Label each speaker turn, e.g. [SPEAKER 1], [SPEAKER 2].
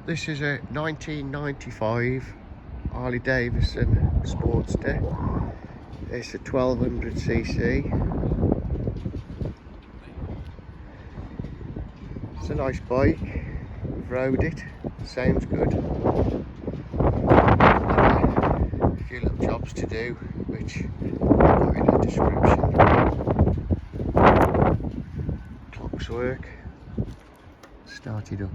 [SPEAKER 1] This is a 1995 Harley Davidson Sportster. It's a 1200cc. It's a nice bike. We've rode it. Sounds good. A few little jobs to do, which I'll put in the description. Clocks work. Start it up.